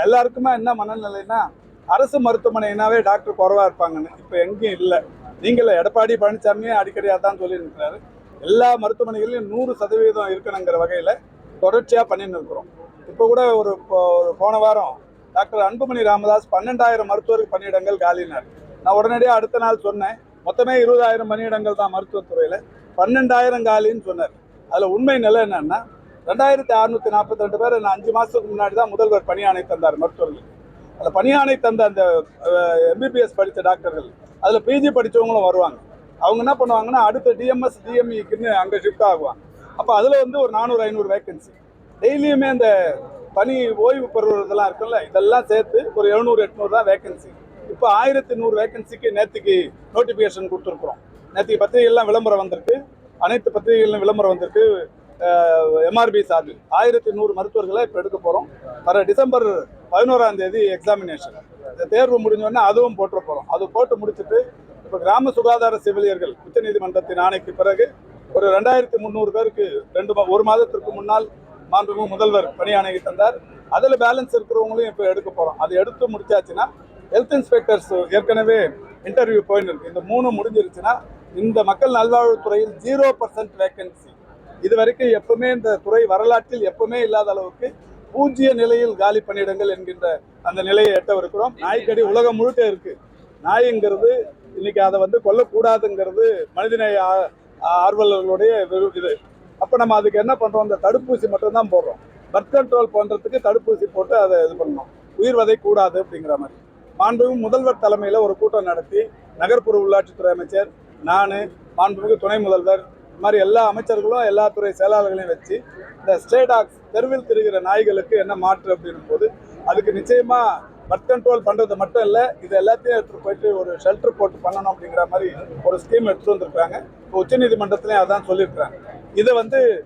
எல்லாருக்குமே என்ன மனநிலைன்னா அரசு மருத்துவமனைனாவே டாக்டர் குறைவா இருப்பாங்கன்னு. இப்போ எங்கேயும் இல்லை. நீங்கள எடப்பாடி பழனிசாமியே அடிக்கடி அதான் சொல்லியிருக்கிறாரு. எல்லா மருத்துவமனைகளிலும் 100% இருக்கணுங்கிற வகையில் தொடர்ச்சியாக பண்ணின்னு இருக்கிறோம். இப்போ கூட போன வாரம் டாக்டர் அன்புமணி ராமதாஸ் 12,000 மருத்துவருக்கு பணியிடங்கள் காலினார். நான் உடனடியாக அடுத்த நாள் சொன்னேன், மொத்தமே 20,000 பணியிடங்கள் தான் மருத்துவத்துறையில், 12,000 காலின்னு சொன்னார். அதில் உண்மை நிலை என்னன்னா 2642 பேர் 5 மாதத்துக்கு முன்னாடி தான் முதல்வர் பணியாணை தந்தார் மருத்துவர்கள். அதில் பணியாணை தந்த அந்த எம்பிபிஎஸ் படித்த டாக்டர்கள், அதில் பிஜி படித்தவங்களும் வருவாங்க. அவங்க என்ன பண்ணுவாங்கன்னா அடுத்த டிஎம்எஸ் டிஎம்இக்குன்னு அங்கே ஷிஃப்ட் ஆகுவாங்க. அப்போ அதில் ஒரு 400-500 வேக்கன்சி. டெய்லியுமே இந்த பணி ஓய்வு பெறுவதெல்லாம் இருக்குல்ல, இதெல்லாம் சேர்த்து ஒரு 700-800 தான் வேக்கன்சி. இப்போ 1100 வேக்கன்சிக்கு நேற்றுக்கு நோட்டிஃபிகேஷன் கொடுத்துருக்குறோம். நேற்றுக்கு பத்திரிகைகள்லாம் விளம்பரம் வந்திருக்கு, அனைத்து பத்திரிகைகளிலும் விளம்பரம் வந்திருக்கு. எம்ஆர்பி சார்பில் 1100 மருத்துவர்களை இப்போ எடுக்க போகிறோம். வர டிசம்பர் 11ஆம் தேதி எக்ஸாமினேஷன், இந்த தேர்வு முடிஞ்சோடனே அதுவும் போட்டு போகிறோம். அது போட்டு முடிச்சுட்டு இப்போ கிராம சுகாதார செவிலியர்கள் உச்சநீதிமன்றத்தின் ஆணைக்கு பிறகு ஒரு 2300 பேருக்கு ஒரு மாதத்திற்கு முன்னால் மாண்புமிகு முதல்வர் பணியாணை தந்தார். அதில் பேலன்ஸ் இருக்கிறவங்களையும் இப்போ எடுக்க போகிறோம். அது எடுத்து முடிச்சாச்சுன்னா ஹெல்த் இன்ஸ்பெக்டர்ஸ் ஏற்கனவே இன்டர்வியூ போயின்னு இருக்கு. இந்த 3 முடிஞ்சிருச்சுன்னா இந்த மக்கள் நல்வாழ்வுத்துறையில் 0% வேக்கன்சி. இது வரைக்கும் எப்பவுமே இந்த துறை வரலாற்றில் எப்பவுமே இல்லாத அளவுக்கு பூஜ்ய நிலையில் காலி பணியிடங்கள் என்கின்ற அந்த நிலையை எட்டவிருக்கிறோம். நாய்க்கடி உலகம் முழுக்க இருக்கு. நாய்ங்கிறது இன்னைக்கு அதை கொல்லக்கூடாதுங்கிறது மனிதநேய ஆர்வலர்களுடைய இது. அப்போ நம்ம அதுக்கு என்ன பண்றோம், இந்த தடுப்பூசி மட்டும்தான் போடுறோம். பர்த் கண்ட்ரோல் பண்றதுக்கு தடுப்பூசி போட்டு அதை இது பண்ணணும். உயிர் வதை கூடாது அப்படிங்கிற மாதிரி மாண்புமிகு முதல்வர் தலைமையில் ஒரு கூட்டம் நடத்தி நகர்ப்புற உள்ளாட்சித்துறை அமைச்சர், நான், மாண்புமிகு துணை முதல்வர், இந்த மாதிரி எல்லா அமைச்சர்களும் எல்லா துறை செயலாளர்களையும் வச்சு இந்த ஸ்ட்ரே டாக்ஸ், தெருவில் திரிகிற நாய்களுக்கு என்ன மாற்று அப்படின்னும் போது அதுக்கு நிச்சயமா பர்த் கண்ட்ரோல் பண்றது மட்டும் இல்லை, இது எல்லாத்தையும் எடுத்துட்டு போயிட்டு ஒரு ஷெல்டர் போட்டு பண்ணணும் அப்படிங்கிற மாதிரி ஒரு ஸ்கீம் எடுத்துட்டு வந்திருக்காங்க. இப்போ உச்சநீதிமன்றத்திலையும் அதான் சொல்லியிருக்கிறாங்க. இதை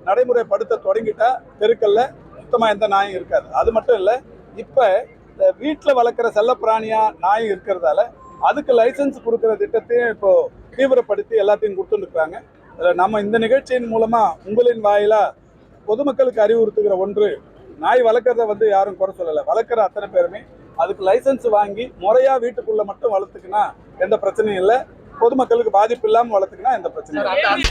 நடைமுறைப்படுத்த தொடங்கிட்டா தெருக்கல்ல சுத்தமா எந்த நாயும் இருக்காது. அது மட்டும் இல்லை, இப்போ வீட்டில் வளர்க்குற செல்லப்பிராணியா நாய் இருக்கிறதால அதுக்கு லைசன்ஸ் கொடுக்குற திட்டத்தையும் இப்போ தீவிரப்படுத்தி எல்லாத்தையும் கொடுத்துருக்காங்க. நம்ம இந்த நிகழ்ச்சியின் மூலமா உங்களின் வாயிலா பொதுமக்களுக்கு அறிவுறுத்துகிற ஒன்று, நாய் வளர்க்குறத யாரும் குறை சொல்லலை. வளர்க்குற அத்தனை பேருமே அதுக்கு லைசன்ஸ் வாங்கி முறையா வீட்டுக்குள்ள மட்டும் வளர்த்துக்கினா எந்த பிரச்சனையும் இல்லை. பொதுமக்களுக்கு பாதிப்பு இல்லாமல் வளர்த்துக்கினா எந்த பிரச்சனையும் இல்லை.